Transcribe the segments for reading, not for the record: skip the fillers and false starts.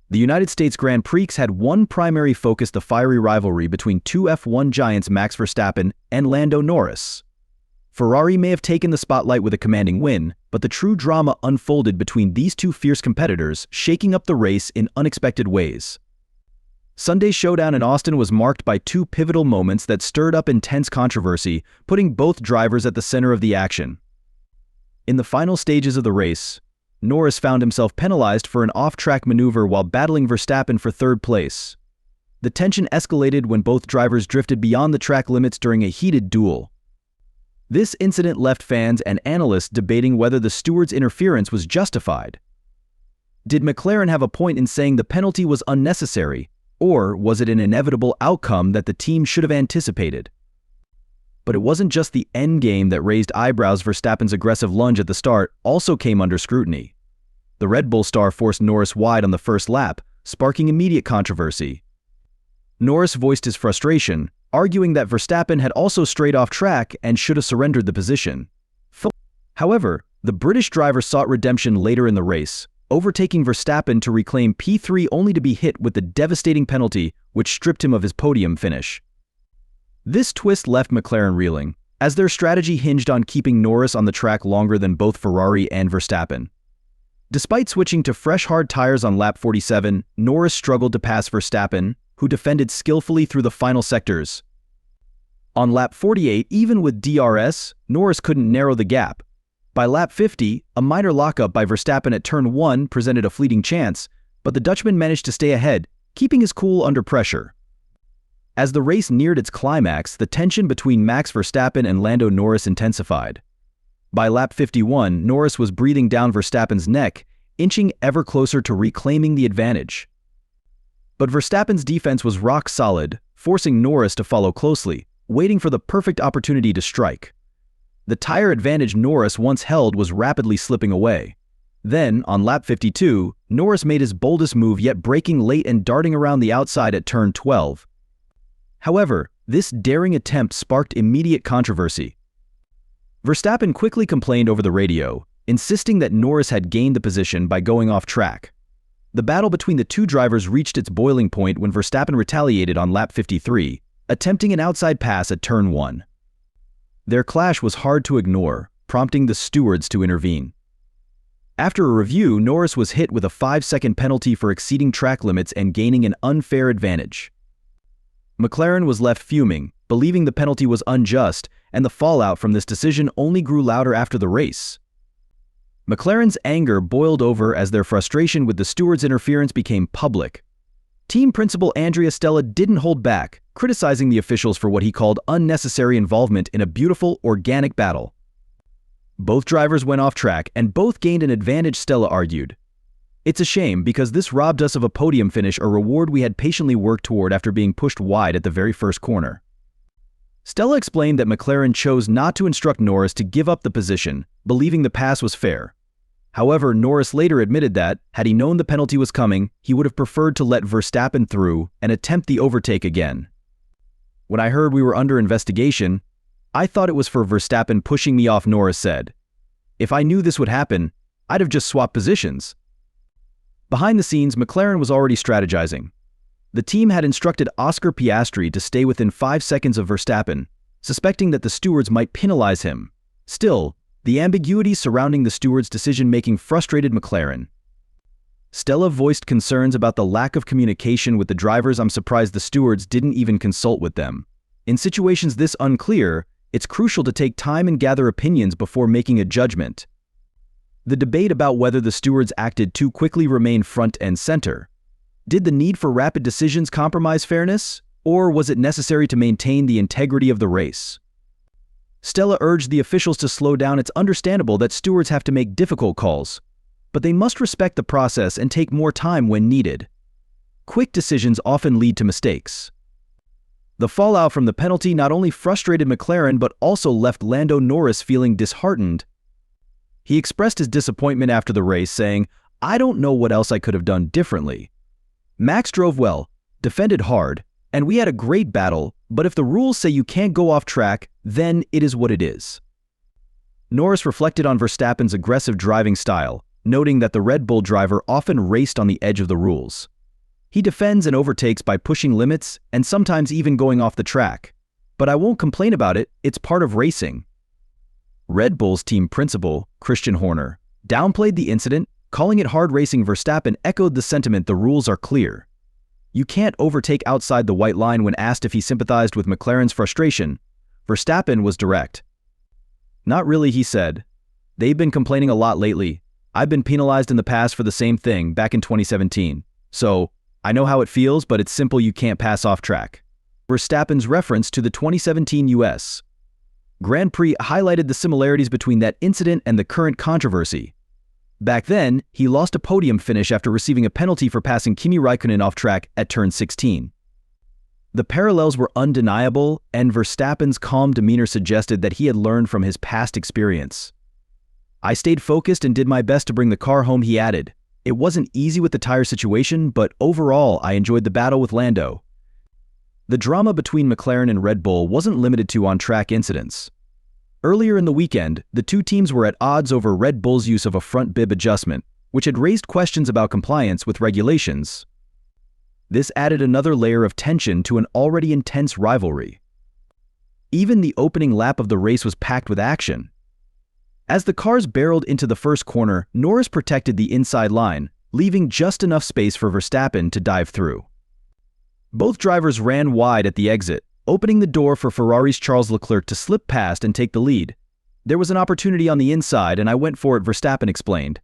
The United States Grand Prix had one primary focus: the fiery rivalry between two F1 giants Max Verstappen and Lando Norris. Ferrari may have taken the spotlight with a commanding win, but the true drama unfolded between these two fierce competitors, shaking up the race in unexpected ways. Sunday's showdown in Austin was marked by two pivotal moments that stirred up intense controversy, putting both drivers at the center of the action. In the final stages of the race, Norris found himself penalized for an off-track maneuver while battling Verstappen for third place. The tension escalated when both drivers drifted beyond the track limits during a heated duel. This incident left fans and analysts debating whether the steward's interference was justified. Did McLaren have a point in saying the penalty was unnecessary, or was it an inevitable outcome that the team should have anticipated? But it wasn't just the endgame that raised eyebrows. Verstappen's aggressive lunge at the start also came under scrutiny. The Red Bull star forced Norris wide on the first lap, sparking immediate controversy. Norris voiced his frustration, arguing that Verstappen had also strayed off track and should have surrendered the position. However, the British driver sought redemption later in the race, overtaking Verstappen to reclaim P3 only to be hit with the devastating penalty which stripped him of his podium finish. This twist left McLaren reeling, as their strategy hinged on keeping Norris on the track longer than both Ferrari and Verstappen. Despite switching to fresh hard tires on lap 47, Norris struggled to pass Verstappen, who defended skillfully through the final sectors. On lap 48, even with DRS, Norris couldn't narrow the gap. By lap 50, a minor lockup by Verstappen at turn 1 presented a fleeting chance, but the Dutchman managed to stay ahead, keeping his cool under pressure. As the race neared its climax, the tension between Max Verstappen and Lando Norris intensified. By lap 51, Norris was breathing down Verstappen's neck, inching ever closer to reclaiming the advantage. But Verstappen's defense was rock solid, forcing Norris to follow closely, waiting for the perfect opportunity to strike. The tire advantage Norris once held was rapidly slipping away. Then, on lap 52, Norris made his boldest move yet, braking late and darting around the outside at turn 12. However, this daring attempt sparked immediate controversy. Verstappen quickly complained over the radio, insisting that Norris had gained the position by going off track. The battle between the two drivers reached its boiling point when Verstappen retaliated on lap 53, attempting an outside pass at turn 1. Their clash was hard to ignore, prompting the stewards to intervene. After a review, Norris was hit with a 5-second penalty for exceeding track limits and gaining an unfair advantage. McLaren was left fuming, believing the penalty was unjust, and the fallout from this decision only grew louder after the race. McLaren's anger boiled over as their frustration with the stewards' interference became public. Team principal Andrea Stella didn't hold back, criticizing the officials for what he called unnecessary involvement in a beautiful, organic battle. Both drivers went off track, and both gained an advantage, Stella argued. It's a shame because this robbed us of a podium finish, a reward we had patiently worked toward after being pushed wide at the very first corner. Stella explained that McLaren chose not to instruct Norris to give up the position, believing the pass was fair. However, Norris later admitted that, had he known the penalty was coming, he would have preferred to let Verstappen through and attempt the overtake again. When I heard we were under investigation, I thought it was for Verstappen pushing me off, Norris said. If I knew this would happen, I'd have just swapped positions. Behind the scenes, McLaren was already strategizing. The team had instructed Oscar Piastri to stay within 5 seconds of Verstappen, suspecting that the stewards might penalize him. Still, the ambiguity surrounding the stewards' decision-making frustrated McLaren. Stella voiced concerns about the lack of communication with the drivers. I'm surprised the stewards didn't even consult with them. In situations this unclear, it's crucial to take time and gather opinions before making a judgment. The debate about whether the stewards acted too quickly remained front and center. Did the need for rapid decisions compromise fairness, or was it necessary to maintain the integrity of the race? Stella urged the officials to slow down. It's understandable that stewards have to make difficult calls, but they must respect the process and take more time when needed. Quick decisions often lead to mistakes. The fallout from the penalty not only frustrated McLaren but also left Lando Norris feeling disheartened. He expressed his disappointment after the race, saying, "I don't know what else I could have done differently. Max drove well, defended hard, and we had a great battle, but if the rules say you can't go off track, then it is what it is." Norris reflected on Verstappen's aggressive driving style, noting that the Red Bull driver often raced on the edge of the rules. He defends and overtakes by pushing limits and sometimes even going off the track. But I won't complain about it, it's part of racing. Red Bull's team principal, Christian Horner, downplayed the incident, calling it hard racing. Verstappen echoed the sentiment the rules are clear. You can't overtake outside the white line. When asked if he sympathized with McLaren's frustration, Verstappen was direct. Not really, he said. They've been complaining a lot lately. I've been penalized in the past for the same thing back in 2017. So, I know how it feels, but it's simple, you can't pass off track. Verstappen's reference to the 2017 U.S. Grand Prix highlighted the similarities between that incident and the current controversy. Back then, he lost a podium finish after receiving a penalty for passing Kimi Raikkonen off track at turn 16. The parallels were undeniable, and Verstappen's calm demeanor suggested that he had learned from his past experience. I stayed focused and did my best to bring the car home, he added. It wasn't easy with the tire situation, but overall I enjoyed the battle with Lando. The drama between McLaren and Red Bull wasn't limited to on-track incidents. Earlier in the weekend, the two teams were at odds over Red Bull's use of a front bib adjustment, which had raised questions about compliance with regulations. This added another layer of tension to an already intense rivalry. Even the opening lap of the race was packed with action. As the cars barreled into the first corner, Norris protected the inside line, leaving just enough space for Verstappen to dive through. Both drivers ran wide at the exit, opening the door for Ferrari's Charles Leclerc to slip past and take the lead. There was an opportunity on the inside and I went for it, Verstappen explained.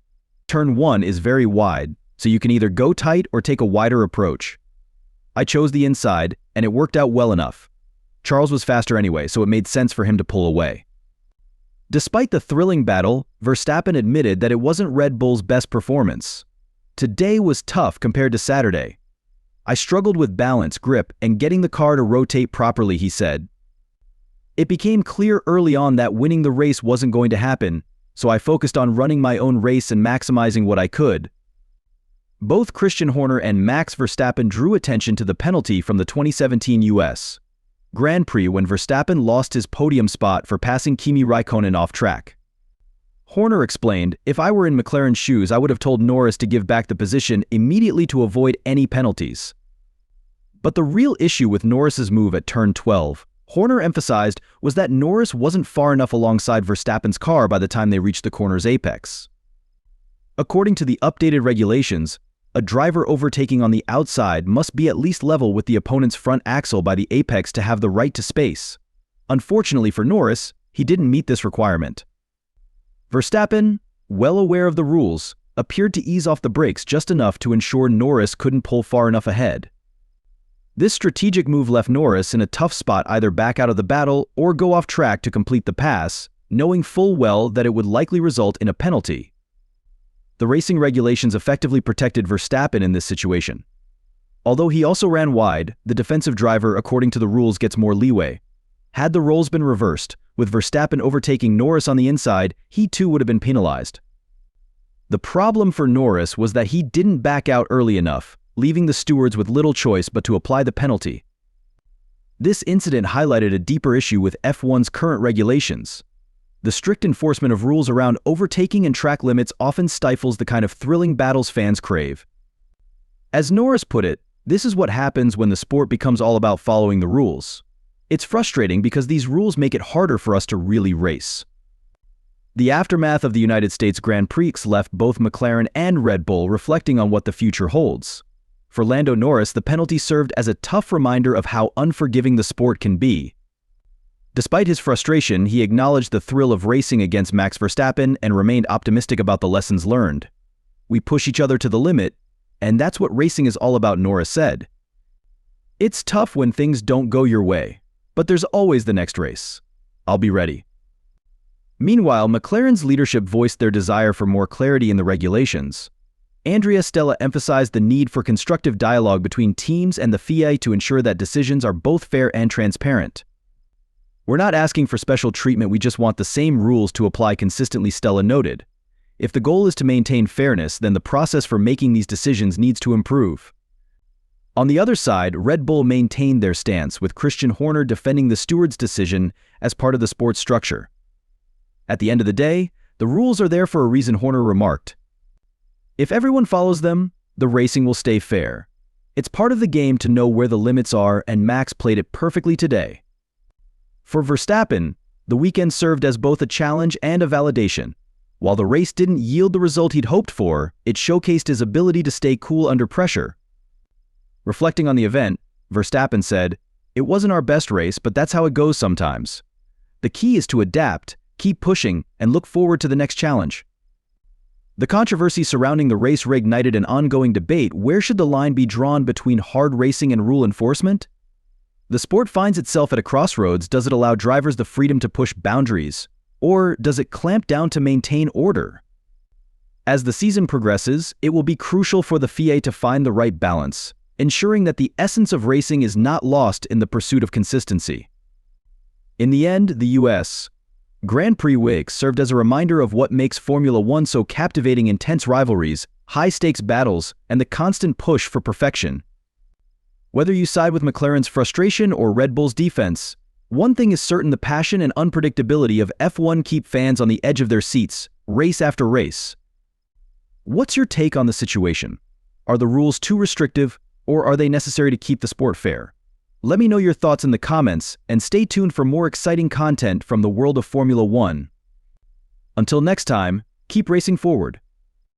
Turn 1 is very wide, so you can either go tight or take a wider approach. I chose the inside, and it worked out well enough. Charles was faster anyway, so it made sense for him to pull away. Despite the thrilling battle, Verstappen admitted that it wasn't Red Bull's best performance. Today was tough compared to Saturday. I struggled with balance, grip, and getting the car to rotate properly, he said. It became clear early on that winning the race wasn't going to happen, so I focused on running my own race and maximizing what I could. Both Christian Horner and Max Verstappen drew attention to the penalty from the 2017 U.S. Grand Prix when Verstappen lost his podium spot for passing Kimi Raikkonen off track. Horner explained, if I were in McLaren's shoes, I would have told Norris to give back the position immediately to avoid any penalties. But the real issue with Norris's move at turn 12, Horner emphasized, was that Norris wasn't far enough alongside Verstappen's car by the time they reached the corner's apex. According to the updated regulations, a driver overtaking on the outside must be at least level with the opponent's front axle by the apex to have the right to space. Unfortunately for Norris, he didn't meet this requirement. Verstappen, well aware of the rules, appeared to ease off the brakes just enough to ensure Norris couldn't pull far enough ahead. This strategic move left Norris in a tough spot, either back out of the battle or go off track to complete the pass, knowing full well that it would likely result in a penalty. The racing regulations effectively protected Verstappen in this situation. Although he also ran wide, the defensive driver, according to the rules, gets more leeway. Had the roles been reversed, with Verstappen overtaking Norris on the inside, he too would have been penalized. The problem for Norris was that he didn't back out early enough, leaving the stewards with little choice but to apply the penalty. This incident highlighted a deeper issue with F1's current regulations. The strict enforcement of rules around overtaking and track limits often stifles the kind of thrilling battles fans crave. As Norris put it, this is what happens when the sport becomes all about following the rules. It's frustrating because these rules make it harder for us to really race. The aftermath of the United States Grand Prix left both McLaren and Red Bull reflecting on what the future holds. For Lando Norris, the penalty served as a tough reminder of how unforgiving the sport can be. Despite his frustration, he acknowledged the thrill of racing against Max Verstappen and remained optimistic about the lessons learned. We push each other to the limit, and that's what racing is all about, Norris said. It's tough when things don't go your way, but there's always the next race. I'll be ready. Meanwhile, McLaren's leadership voiced their desire for more clarity in the regulations. Andrea Stella emphasized the need for constructive dialogue between teams and the FIA to ensure that decisions are both fair and transparent. We're not asking for special treatment, we just want the same rules to apply consistently, Stella noted. If the goal is to maintain fairness, then the process for making these decisions needs to improve. On the other side, Red Bull maintained their stance, with Christian Horner defending the steward's decision as part of the sport's structure. At the end of the day, the rules are there for a reason, Horner remarked. If everyone follows them, the racing will stay fair. It's part of the game to know where the limits are, and Max played it perfectly today. For Verstappen, the weekend served as both a challenge and a validation. While the race didn't yield the result he'd hoped for, it showcased his ability to stay cool under pressure. Reflecting on the event, Verstappen said, "It wasn't our best race, but that's how it goes sometimes. The key is to adapt, keep pushing, and look forward to the next challenge." The controversy surrounding the race reignited an ongoing debate. Where should the line be drawn between hard racing and rule enforcement? The sport finds itself at a crossroads. Does it allow drivers the freedom to push boundaries, or does it clamp down to maintain order? As the season progresses, it will be crucial for the FIA to find the right balance, ensuring that the essence of racing is not lost in the pursuit of consistency. In the end, the U.S. Grand Prix week served as a reminder of what makes Formula One so captivating: intense rivalries, high-stakes battles, and the constant push for perfection. Whether you side with McLaren's frustration or Red Bull's defense, one thing is certain: the passion and unpredictability of F1 keep fans on the edge of their seats, race after race. What's your take on the situation? Are the rules too restrictive, or are they necessary to keep the sport fair? Let me know your thoughts in the comments, and stay tuned for more exciting content from the world of Formula One. Until next time, keep racing forward.